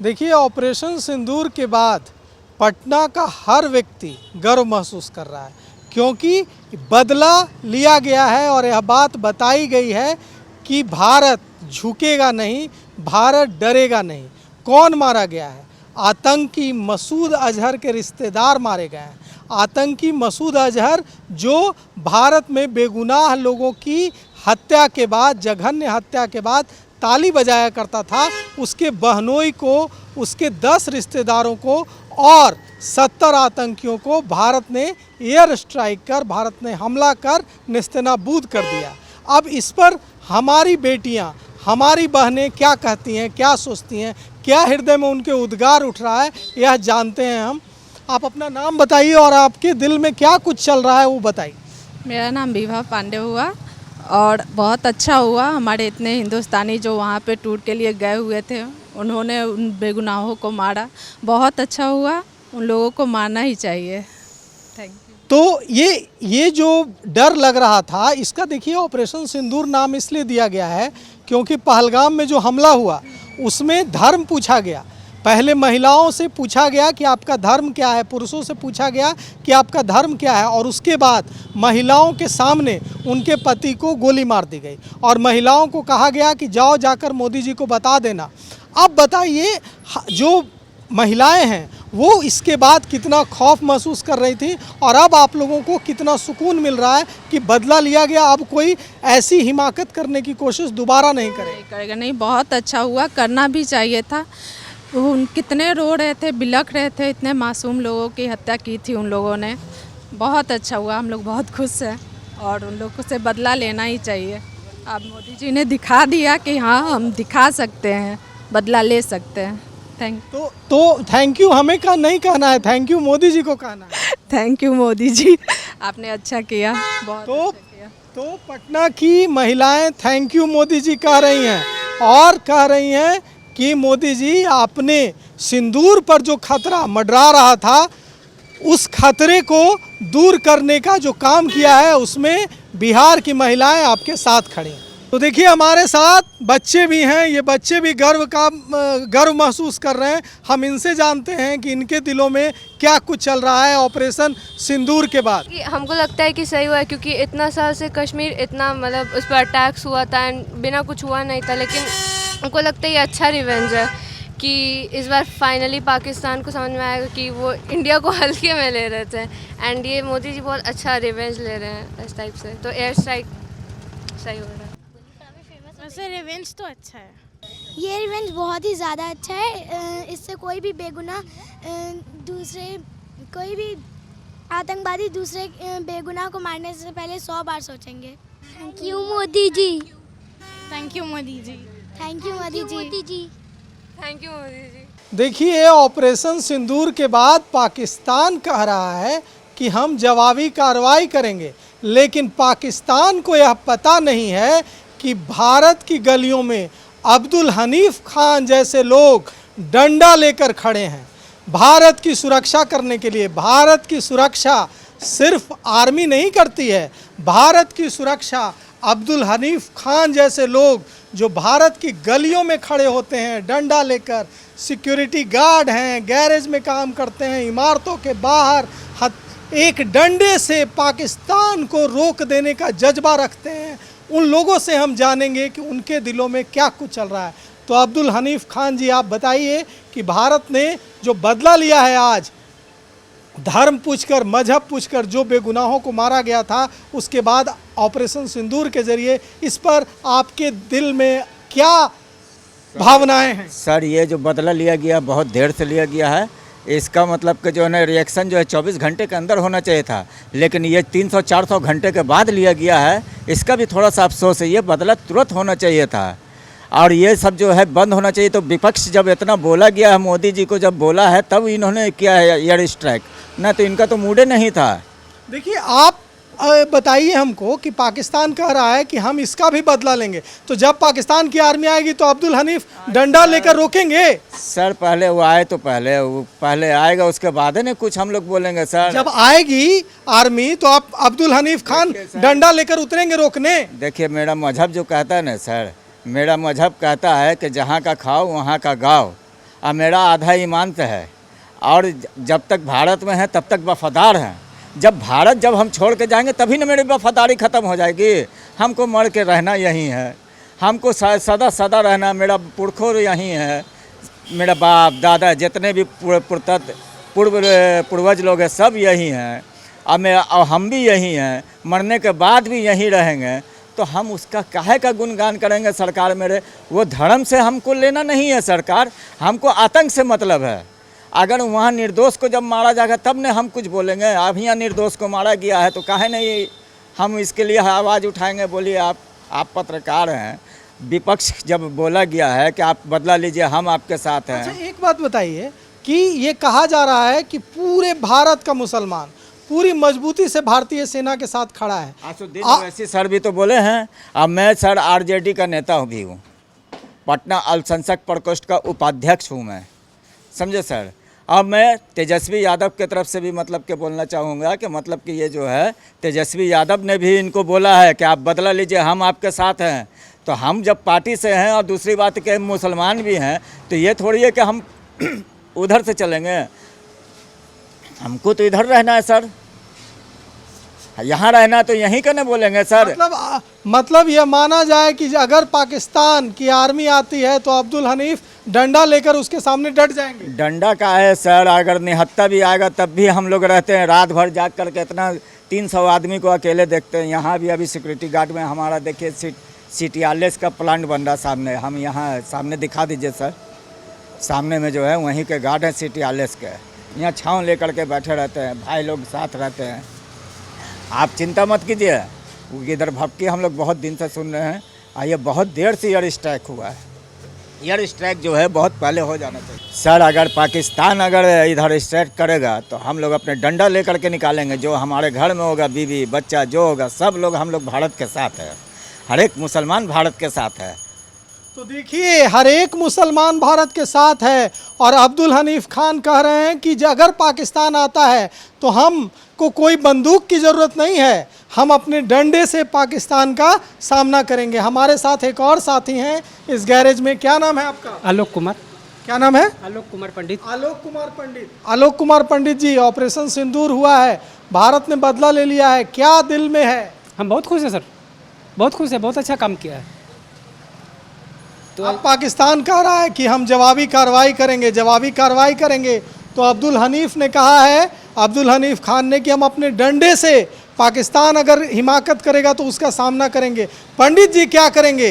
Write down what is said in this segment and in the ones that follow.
देखिए, ऑपरेशन सिंदूर के बाद पटना का हर व्यक्ति गर्व महसूस कर रहा है, क्योंकि बदला लिया गया है और यह बात बताई गई है कि भारत झुकेगा नहीं, भारत डरेगा नहीं। कौन मारा गया है? आतंकी मसूद अजहर के रिश्तेदार मारे गए हैं। आतंकी मसूद अजहर जो भारत में बेगुनाह लोगों की हत्या के बाद, जघन्य हत्या के बाद ताली बजाया करता था, उसके बहनोई को, उसके 10 रिश्तेदारों को और 70 आतंकियों को भारत ने एयर स्ट्राइक कर, भारत ने हमला कर नेस्तनाबूद कर दिया। अब इस पर हमारी बेटियां, हमारी बहनें क्या कहती हैं, क्या सोचती हैं, क्या हृदय में उनके उद्गार उठ रहा है, यह जानते हैं हम। आप अपना नाम बताइए और आपके दिल में क्या कुछ चल रहा है वो बताइए। मेरा नाम विभा पांडे हुआ और बहुत अच्छा हुआ। हमारे इतने हिंदुस्तानी जो वहाँ पे टूर के लिए गए हुए थे, उन्होंने उन बेगुनाहों को मारा। बहुत अच्छा हुआ, उन लोगों को मारना ही चाहिए। Thank you. तो ये जो डर लग रहा था, इसका देखिए ऑपरेशन सिंदूर नाम इसलिए दिया गया है क्योंकि पहलगाम में जो हमला हुआ उसमें धर्म पूछा गया। पहले महिलाओं से पूछा गया कि आपका धर्म क्या है, पुरुषों से पूछा गया कि आपका धर्म क्या है, और उसके बाद महिलाओं के सामने उनके पति को गोली मार दी गई और महिलाओं को कहा गया कि जाओ जाकर मोदी जी को बता देना। अब बताइए, जो महिलाएं हैं वो इसके बाद कितना खौफ महसूस कर रही थी और अब आप लोगों को कितना सुकून मिल रहा है कि बदला लिया गया, अब कोई ऐसी हिमाकत करने की कोशिश दोबारा नहीं करेगा। नहीं, बहुत अच्छा हुआ, करना भी चाहिए था। उन कितने रो रहे थे, बिलख रहे थे, इतने मासूम लोगों की हत्या की थी उन लोगों ने। बहुत अच्छा हुआ, हम लोग बहुत खुश हैं और उन लोगों से बदला लेना ही चाहिए। अब मोदी जी ने दिखा दिया कि हाँ, हम दिखा सकते हैं, बदला ले सकते हैं। तो थैंक यू हमें का नहीं कहना है, थैंक यू मोदी जी को कहना है। थैंक यू मोदी जी, आपने अच्छा किया, बहुत अच्छा किया। तो पटना की महिलाएं थैंक यू मोदी जी कह रही हैं और कह रही हैं कि मोदी जी, आपने सिंदूर पर जो खतरा मंडरा रहा था, उस खतरे को दूर करने का जो काम किया है उसमें बिहार की महिलाएं आपके साथ खड़ी हैं। तो देखिए, हमारे साथ बच्चे भी हैं, ये बच्चे भी गर्व महसूस कर रहे हैं। हम इनसे जानते हैं कि इनके दिलों में क्या कुछ चल रहा है ऑपरेशन सिंदूर के बाद। हमको लगता है कि सही हुआ है, क्योंकि इतना साल से कश्मीर इतना मतलब उस पर अटैक्स हुआ था एंड बिना कुछ हुआ नहीं था, लेकिन हमको लगता है ये अच्छा रिवेंज है कि इस बार फाइनली पाकिस्तान को समझ में आएगा कि वो इंडिया को हल्के में ले रहे थे एंड ये मोदी जी बहुत अच्छा रिवेंज ले रहे हैं इस टाइप से। तो एयर स्ट्राइक सही हो रहा है। वैसे रिवेंज तो अच्छा है, ये रिवेंज बहुत ही ज़्यादा अच्छा है। इससे कोई भी बेगुनाह कोई भी आतंकवादी दूसरे बेगुनाह को मारने से पहले 100 बार सोचेंगे। Thank you Modi ji. Thank you Modi ji. Thank you Modi ji. Thank you Modi ji. देखिए, ऑपरेशन सिंदूर के बाद पाकिस्तान कह रहा है कि हम जवाबी कार्रवाई करेंगे, लेकिन पाकिस्तान को यह पता नहीं है कि भारत की गलियों में अब्दुल हनीफ खान जैसे लोग डंडा लेकर खड़े हैं भारत की सुरक्षा करने के लिए। भारत की सुरक्षा सिर्फ आर्मी नहीं करती है, भारत की सुरक्षा अब्दुल हनीफ खान जैसे लोग जो भारत की गलियों में खड़े होते हैं डंडा लेकर, सिक्योरिटी गार्ड हैं, गैरेज में काम करते हैं, इमारतों के बाहर एक डंडे से पाकिस्तान को रोक देने का जज्बा रखते हैं, उन लोगों से हम जानेंगे कि उनके दिलों में क्या कुछ चल रहा है। तो अब्दुल हनीफ खान जी, आप बताइए कि भारत ने जो बदला लिया है आज, धर्म पूछकर, मजहब पूछकर जो बेगुनाहों को मारा गया था, उसके बाद ऑपरेशन सिंदूर के जरिए, इस पर आपके दिल में क्या भावनाएं हैं? सर, ये जो बदला लिया गया बहुत देर से लिया गया है। इसका मतलब कि जो है ना, रिएक्शन जो है 24 घंटे के अंदर होना चाहिए था, लेकिन ये 300-400 घंटे के बाद लिया गया है। इसका भी थोड़ा सा अफसोस है, ये बदला तुरंत होना चाहिए था और ये सब जो है बंद होना चाहिए। तो विपक्ष जब इतना बोला गया है, मोदी जी को जब बोला है तब इन्होंने किया है एयर स्ट्राइक, ना तो इनका तो मूड नहीं था। देखिए, आप बताइए हमको कि पाकिस्तान कह रहा है कि हम इसका भी बदला लेंगे, तो जब पाकिस्तान की आर्मी आएगी तो अब्दुल हनीफ डंडा लेकर रोकेंगे? सर, पहले वो आए तो पहले आएगा, उसके बाद है ना कुछ हम लोग बोलेंगे। सर, जब आएगी आर्मी तो आप अब्दुल हनीफ खान डंडा लेकर उतरेंगे रोकने? देखिए, मेरा मजहब जो कहता है ना सर, मेरा मजहब कहता है कि जहाँ का खाओ वहाँ का गाओ, और मेरा आधा ईमान से है, और जब तक भारत में है तब तक वफादार हैं। जब हम छोड़ के जाएंगे तभी ना मेरी वफादारी ख़त्म हो जाएगी। हमको मर के रहना यहीं है, हमको सदा रहना, मेरा पुरखों यहीं है, मेरा बाप दादा जितने भी पूर्वज लोग हैं सब यहीं हैं, और हम भी यहीं हैं, मरने के बाद भी यहीं रहेंगे। तो हम उसका काहे का गुणगान करेंगे सरकार मेरे? वो धर्म से हमको लेना नहीं है सरकार, हमको आतंक से मतलब है। अगर वहाँ निर्दोष को जब मारा जाएगा तब ने हम कुछ बोलेंगे। अब यहाँ निर्दोष को मारा गया है तो काहे नहीं हम इसके लिए आवाज़ उठाएंगे? बोलिए आप पत्रकार हैं, विपक्ष जब बोला गया है कि आप बदला लीजिए, हम आपके साथ हैं। अच्छा, एक बात बताइए कि ये कहा जा रहा है कि पूरे भारत का मुसलमान पूरी मजबूती से भारतीय सेना के साथ खड़ा है। असुद्दीन ओवैसी सर भी तो बोले हैं। अब मैं सर आरजेडी का नेता भी हूँ, पटना अल्पसंख्यक प्रकोष्ठ का उपाध्यक्ष हूँ मैं, समझे सर। अब मैं तेजस्वी यादव के तरफ से भी मतलब के बोलना चाहूँगा कि मतलब कि ये जो है तेजस्वी यादव ने भी इनको बोला है कि आप बदला लीजिए, हम आपके साथ हैं। तो हम जब पार्टी से हैं और दूसरी बात के मुसलमान भी हैं, तो ये थोड़ी है कि हम उधर से चलेंगे। हमको तो इधर रहना है सर, यहाँ रहना तो यहीं का नहीं बोलेंगे सर। मतलब ये माना जाए कि अगर पाकिस्तान की आर्मी आती है तो अब्दुल हनीफ डंडा लेकर उसके सामने डट जाएंगे। डंडा का है सर, अगर निहत्ता भी आएगा तब भी हम लोग रहते हैं, रात भर जाग करके इतना 300 आदमी को अकेले देखते हैं। यहाँ भी अभी सिक्योरिटी गार्ड में हमारा देखिए CTRLS का प्लांट बन रहा सामने, हम यहाँ सामने दिखा दीजिए सर, सामने में जो है वहीं के गार्ड हैं CTRLS के, यहाँ छाँव लेकर के बैठे रहते हैं, भाई लोग साथ रहते हैं। आप चिंता मत कीजिए, इधर भपकी हम लोग बहुत दिन से सुन रहे हैं, और ये बहुत देर से एयर स्ट्राइक हुआ है। एयर स्ट्राइक जो है बहुत पहले हो जाना चाहिए सर। अगर पाकिस्तान अगर इधर स्ट्राइक करेगा तो हम लोग अपने डंडा लेकर के निकालेंगे। जो हमारे घर में होगा, बीवी बच्चा जो होगा, सब लोग हम लोग भारत के साथ है, हर एक मुसलमान भारत के साथ है। तो देखिए, हर एक मुसलमान भारत के साथ है, और अब्दुल हनीफ खान कह रहे हैं कि अगर पाकिस्तान आता है तो हमको कोई बंदूक की ज़रूरत नहीं है, हम अपने डंडे से पाकिस्तान का सामना करेंगे। हमारे साथ एक और साथी हैं इस गैरेज में। क्या नाम है आपका? आलोक कुमार। क्या नाम है? आलोक कुमार पंडित। आलोक कुमार पंडित। आलोक कुमार पंडित जी, ऑपरेशन सिंदूर हुआ है, भारत ने बदला ले लिया है, क्या दिल में है? हम बहुत खुश हैं सर, बहुत खुश है, बहुत अच्छा काम किया है। तो अब पाकिस्तान कह रहा है कि हम जवाबी कार्रवाई करेंगे, जवाबी कार्रवाई करेंगे। तो अब्दुल हनीफ ने कहा है, अब्दुल हनीफ खान ने, कि हम अपने डंडे से पाकिस्तान अगर हिमाकत करेगा तो उसका सामना करेंगे। पंडित जी क्या करेंगे?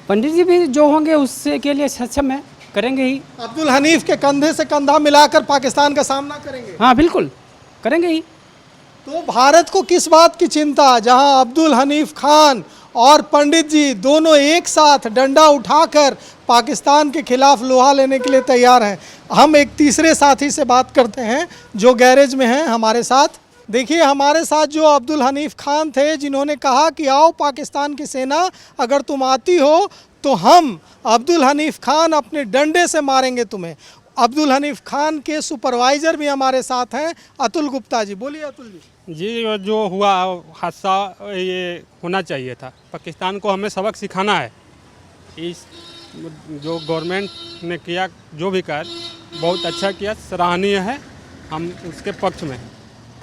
पंडित जी भी जो होंगे उससे के लिए सक्षम है, करेंगे ही। अब्दुल हनीफ के कंधे से कंधा मिलाकर पाकिस्तान का सामना करेंगे। हाँ बिल्कुल करेंगे ही। तो भारत को किस बात की चिंता, जहां अब्दुल हनीफ खान और पंडित जी दोनों एक साथ डंडा उठाकर पाकिस्तान के खिलाफ लोहा लेने के लिए तैयार हैं। हम एक तीसरे साथी से बात करते हैं जो गैरेज में हैं हमारे साथ। देखिए, हमारे साथ जो अब्दुल हनीफ खान थे, जिन्होंने कहा कि आओ पाकिस्तान की सेना, अगर तुम आती हो तो हम अब्दुल हनीफ खान अपने डंडे से मारेंगे तुम्हें। अब्दुल हनीफ खान के सुपरवाइज़र भी हमारे साथ हैं, अतुल गुप्ता जी। बोलिए अतुल जी। जी, जो हुआ हादसा ये होना चाहिए था। पाकिस्तान को हमें सबक सिखाना है। इस जो गवर्नमेंट ने किया, जो भी कार्य बहुत अच्छा किया, सराहनीय है, हम उसके पक्ष में हैं।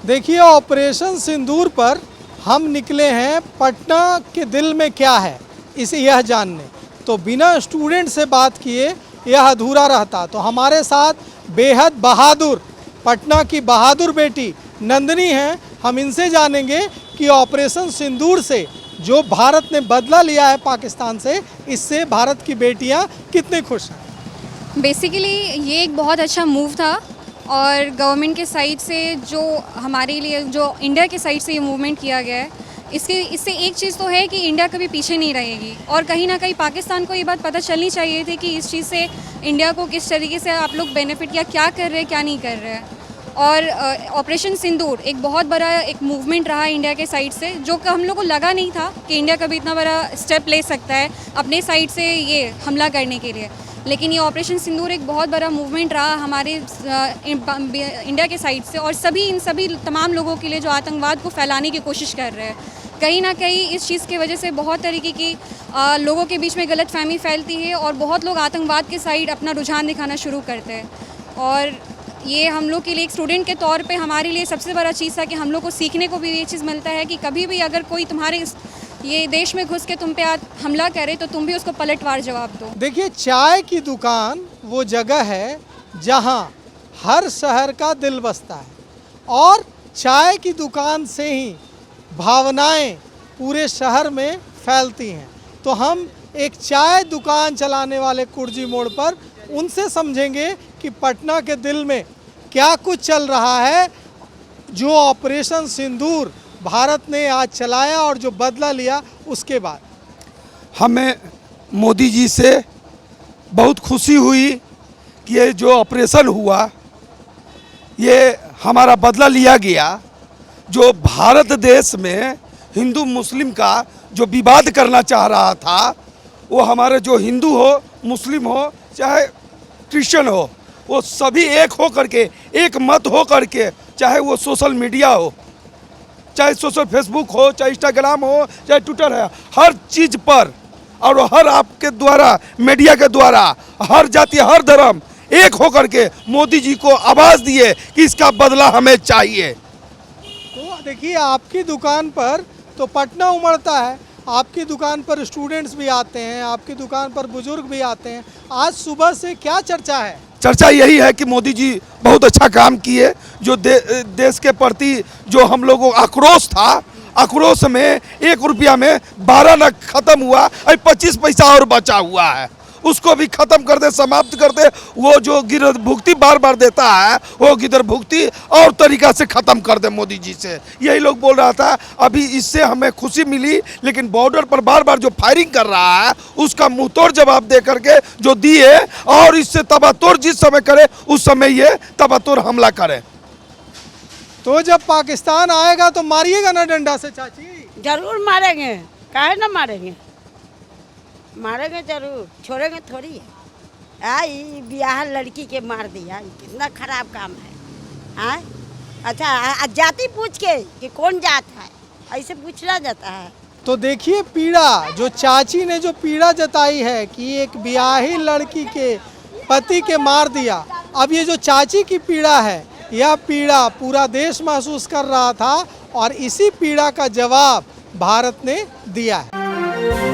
देखिए, ऑपरेशन सिंदूर पर हम निकले हैं पटना के दिल में क्या है इसे यह जानने। तो बिना स्टूडेंट से बात किए यह अधूरा रहता। तो हमारे साथ बेहद बहादुर, पटना की बहादुर बेटी नंदनी हैं। हम इनसे जानेंगे कि ऑपरेशन सिंदूर से जो भारत ने बदला लिया है पाकिस्तान से, इससे भारत की बेटियां कितने खुश हैं। बेसिकली ये एक बहुत अच्छा मूव था, और गवर्नमेंट के साइड से जो हमारे लिए, जो इंडिया के साइड से ये मूवमेंट किया गया है, इससे एक चीज़ तो है कि इंडिया कभी पीछे नहीं रहेगी। और कहीं ना कहीं पाकिस्तान को ये बात पता चलनी चाहिए थी कि इस चीज़ से इंडिया को किस तरीके से आप लोग बेनिफिट, या क्या कर रहे हैं क्या नहीं कर रहे हैं। और ऑपरेशन सिंदूर एक बहुत बड़ा एक मूवमेंट रहा इंडिया के साइड से, जो कि हम लोग को लगा नहीं था कि इंडिया कभी इतना बड़ा स्टेप ले सकता है अपने साइड से ये हमला करने के लिए। लेकिन ये ऑपरेशन सिंदूर एक बहुत बड़ा मूवमेंट रहा हमारे इंडिया के साइड से, और इन सभी तमाम लोगों के लिए जो आतंकवाद को फैलाने की कोशिश कर रहे हैं। कहीं ना कहीं इस चीज़ की वजह से बहुत तरीके की लोगों के बीच में गलतफहमी फैलती है और बहुत लोग आतंकवाद के साइड अपना रुझान दिखाना शुरू करते हैं। और ये हम लोग के लिए एक स्टूडेंट के तौर पे हमारे लिए सबसे बड़ा चीज़ था कि हम लोग को सीखने को भी ये चीज़ मिलता है कि कभी भी अगर कोई तुम्हारे ये देश में घुस के तुम पे हमला करे तो तुम भी उसको पलटवार जवाब दो। देखिए, चाय की दुकान वो जगह है जहां हर शहर का दिल बसता है और चाय की दुकान से ही भावनाएं पूरे शहर में फैलती हैं। तो हम एक चाय दुकान चलाने वाले कुर्जी मोड़ पर उनसे समझेंगे कि पटना के दिल में क्या कुछ चल रहा है, जो ऑपरेशन सिंदूर भारत ने आज चलाया और जो बदला लिया उसके बाद। हमें मोदी जी से बहुत खुशी हुई कि ये जो ऑपरेशन हुआ ये हमारा बदला लिया गया। जो भारत देश में हिंदू मुस्लिम का जो विवाद करना चाह रहा था, वो हमारे जो हिंदू हो, मुस्लिम हो, चाहे क्रिश्चियन हो, वो सभी एक हो करके, एक मत हो करके, चाहे वो सोशल मीडिया हो, चाहे सोशल फेसबुक हो, चाहे इंस्टाग्राम हो, चाहे ट्विटर है, हर चीज़ पर और हर आपके द्वारा, मीडिया के द्वारा, हर जाति, हर धर्म एक होकर के मोदी जी को आवाज़ दिए कि इसका बदला हमें चाहिए। तो देखिए, आपकी दुकान पर तो पटना उमड़ता है, आपकी दुकान पर स्टूडेंट्स भी आते हैं, आपकी दुकान पर बुजुर्ग भी आते हैं। आज सुबह से क्या चर्चा है? चर्चा यही है कि मोदी जी बहुत अच्छा काम किए। जो देश के प्रति जो हम लोगों को आक्रोश था, आक्रोश में 1 रुपया में 12 न खत्म हुआ, अभी 25 पैसा और बचा हुआ है, उसको भी खत्म कर दे, समाप्त कर दे। वो जो गिरद भुगती बार बार देता है, वो गिरद भुगती और तरीका से ख़त्म कर दे मोदी जी से। यही लोग बोल रहा था। अभी इससे हमें खुशी मिली, लेकिन बॉर्डर पर बार बार जो फायरिंग कर रहा है उसका मुंह तोड़ जवाब दे करके जो दिए, और इससे तबातोड़ जिस समय करे उस समय ये तबातोड़ हमला करे। तो जब पाकिस्तान आएगा तो मारिएगा ना डंडा से चाची? जरूर मारेंगे, काहे ना मारेंगे, मारेंगे जरूर, छोड़ेंगे थोड़ी है। आई ब्याह लड़की के मार दिया, कितना खराब काम है। हाँ, अच्छा जाति पूछ के कि कौन जात है, ऐसे पूछना जाता है। तो देखिए, पीड़ा जो चाची ने जो पीड़ा जताई है कि एक ब्याही लड़की के पति के मार दिया, अब ये जो चाची की पीड़ा है, यह पीड़ा पूरा देश महसूस कर रहा था और इसी पीड़ा का जवाब भारत ने दिया है।